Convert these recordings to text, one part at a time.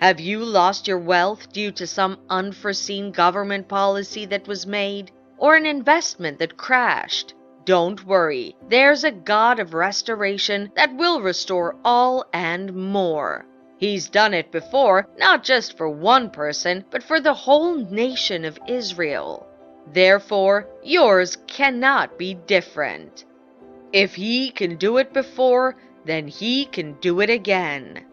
Have you lost your wealth due to some unforeseen government policy that was made, or an investment that crashed? Don't worry, there's a God of restoration that will restore all and more. He's done it before, not just for one person, but for the whole nation of Israel. Therefore, yours cannot be different. If He can do it before, then He can do it again.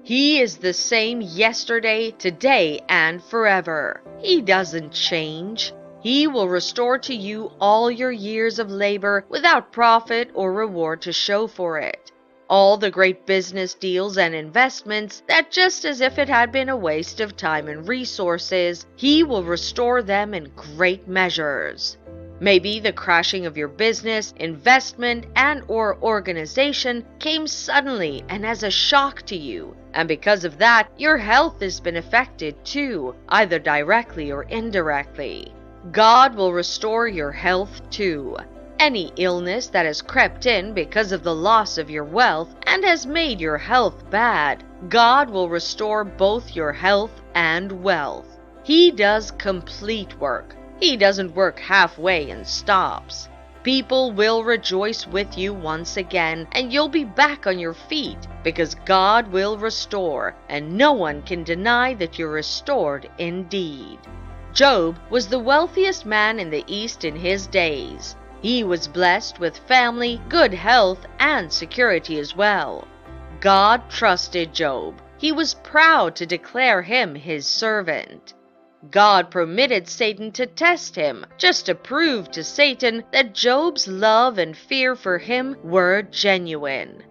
He is the same yesterday, today, and forever. He doesn't change. He will restore to you all your years of labor without profit or reward to show for it. All the great business deals and investments that just as if it had been a waste of time and resources, He will restore them in great measures. Maybe the crashing of your business, investment, and/or organization came suddenly and as a shock to you, and because of that, your health has been affected too, either directly or indirectly. God will restore your health too. Any illness that has crept in because of the loss of your wealth and has made your health bad, God will restore both your health and wealth. He does complete work. He doesn't work halfway and stops. People will rejoice with you once again, and you'll be back on your feet because God will restore, and no one can deny that you're restored indeed. Job was the wealthiest man in the East in his days. He was blessed with family, good health, and security as well. God trusted Job. He was proud to declare him His servant. God permitted Satan to test him, just to prove to Satan that Job's love and fear for him were genuine.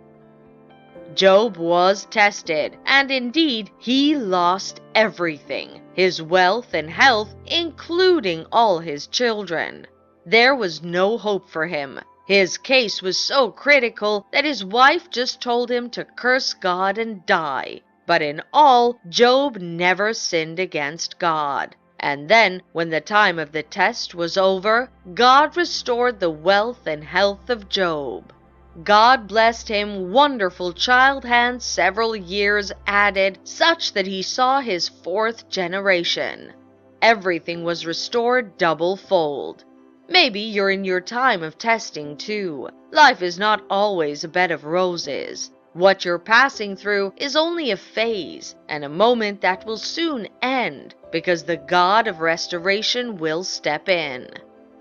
Job was tested, and indeed he lost everything, his wealth and health, including all his children. There was no hope for him. His case was so critical that his wife just told him to curse God and die. But in all, Job never sinned against God. And then, when the time of the test was over, God restored the wealth and health of Job. God blessed him wonderful child and several years added, such that he saw his fourth generation. Everything was restored double-fold. Maybe you're in your time of testing too. Life is not always a bed of roses. What you're passing through is only a phase and a moment that will soon end because the God of restoration will step in.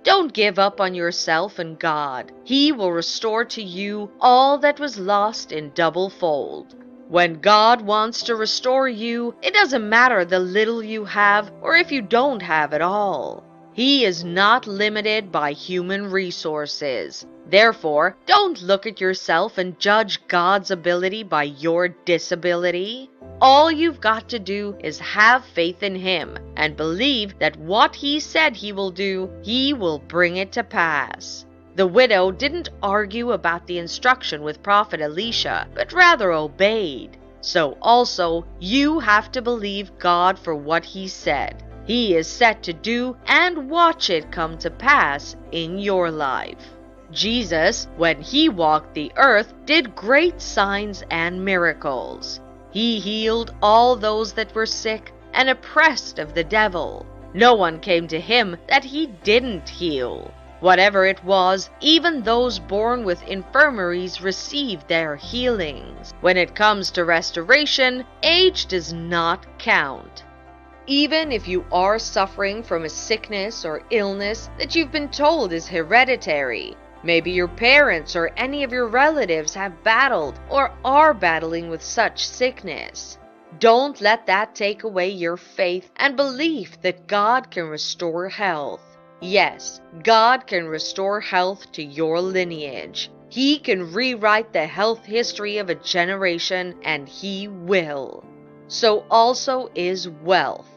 Don't give up on yourself and God. He will restore to you all that was lost in double-fold. When God wants to restore you, it doesn't matter the little you have or if you don't have at all. He is not limited by human resources. Therefore, don't look at yourself and judge God's ability by your disability. All you've got to do is have faith in Him and believe that what He said He will do, He will bring it to pass. The widow didn't argue about the instruction with Prophet Elisha, but rather obeyed. So also, you have to believe God for what He said. He is set to do and watch it come to pass in your life. Jesus, when He walked the earth, did great signs and miracles. He healed all those that were sick and oppressed of the devil. No one came to Him that He didn't heal. Whatever it was, even those born with infirmaries received their healings. When it comes to restoration, age does not count. Even if you are suffering from a sickness or illness that you've been told is hereditary, maybe your parents or any of your relatives have battled or are battling with such sickness. Don't let that take away your faith and belief that God can restore health. Yes, God can restore health to your lineage. He can rewrite the health history of a generation, and He will. So also is wealth.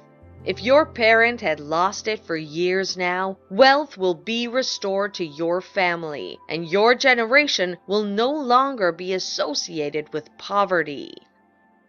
If your parent had lost it for years now, wealth will be restored to your family, and your generation will no longer be associated with poverty.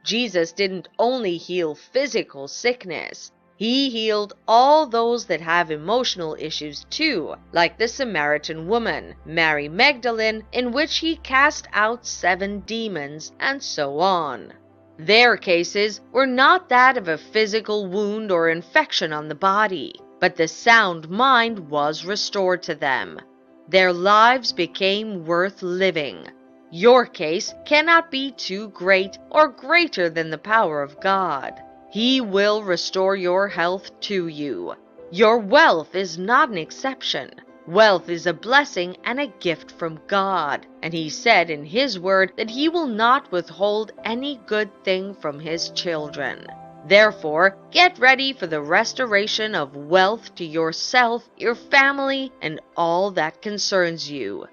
Jesus didn't only heal physical sickness. He healed all those that have emotional issues too, like the Samaritan woman, Mary Magdalene, in which He cast out 7 demons, and so on. Their cases were not that of a physical wound or infection on the body, but the sound mind was restored to them. Their lives became worth living. Your case cannot be too great or greater than the power of God. He will restore your health to you. Your wealth is not an exception. Wealth is a blessing and a gift from God, and He said in His word that He will not withhold any good thing from His children. Therefore, get ready for the restoration of wealth to yourself, your family, and all that concerns you.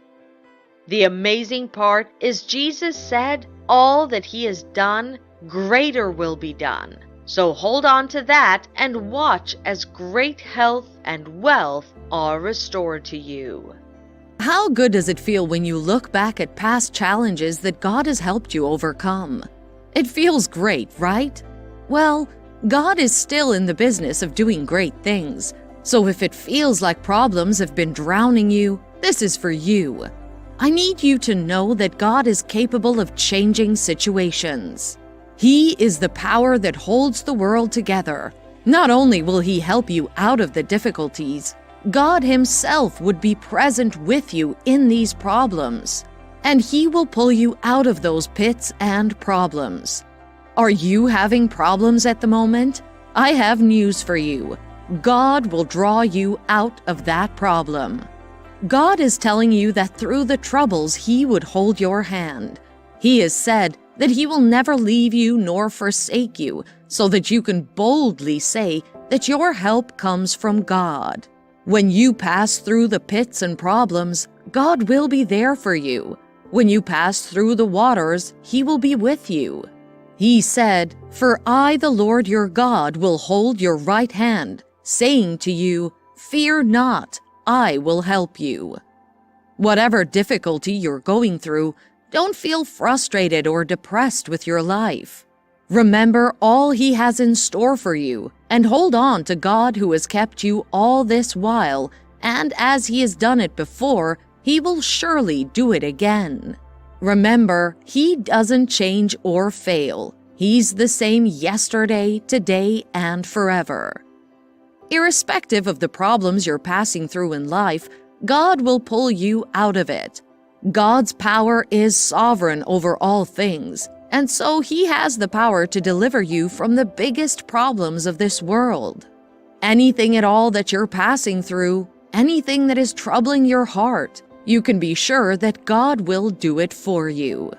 The amazing part is Jesus said, all that He has done, greater will be done. So hold on to that and watch as great health and wealth are restored to you. How good does it feel when you look back at past challenges that God has helped you overcome? It feels great, right? Well, God is still in the business of doing great things. So if it feels like problems have been drowning you, this is for you. I need you to know that God is capable of changing situations. He is the power that holds the world together. Not only will He help you out of the difficulties, God Himself would be present with you in these problems, and He will pull you out of those pits and problems. Are you having problems at the moment? I have news for you. God will draw you out of that problem. God is telling you that through the troubles He would hold your hand. He has said that He will never leave you nor forsake you, so that you can boldly say that your help comes from God. When you pass through the pits and problems, God will be there for you. When you pass through the waters, He will be with you. He said, "For I, the Lord your God, will hold your right hand, saying to you, Fear not, I will help you." Whatever difficulty you're going through, don't feel frustrated or depressed with your life. Remember all He has in store for you, and hold on to God who has kept you all this while, and as He has done it before, He will surely do it again. Remember, He doesn't change or fail. He's the same yesterday, today, and forever. Irrespective of the problems you're passing through in life, God will pull you out of it. God's power is sovereign over all things, and so He has the power to deliver you from the biggest problems of this world. Anything at all that you're passing through, anything that is troubling your heart, you can be sure that God will do it for you.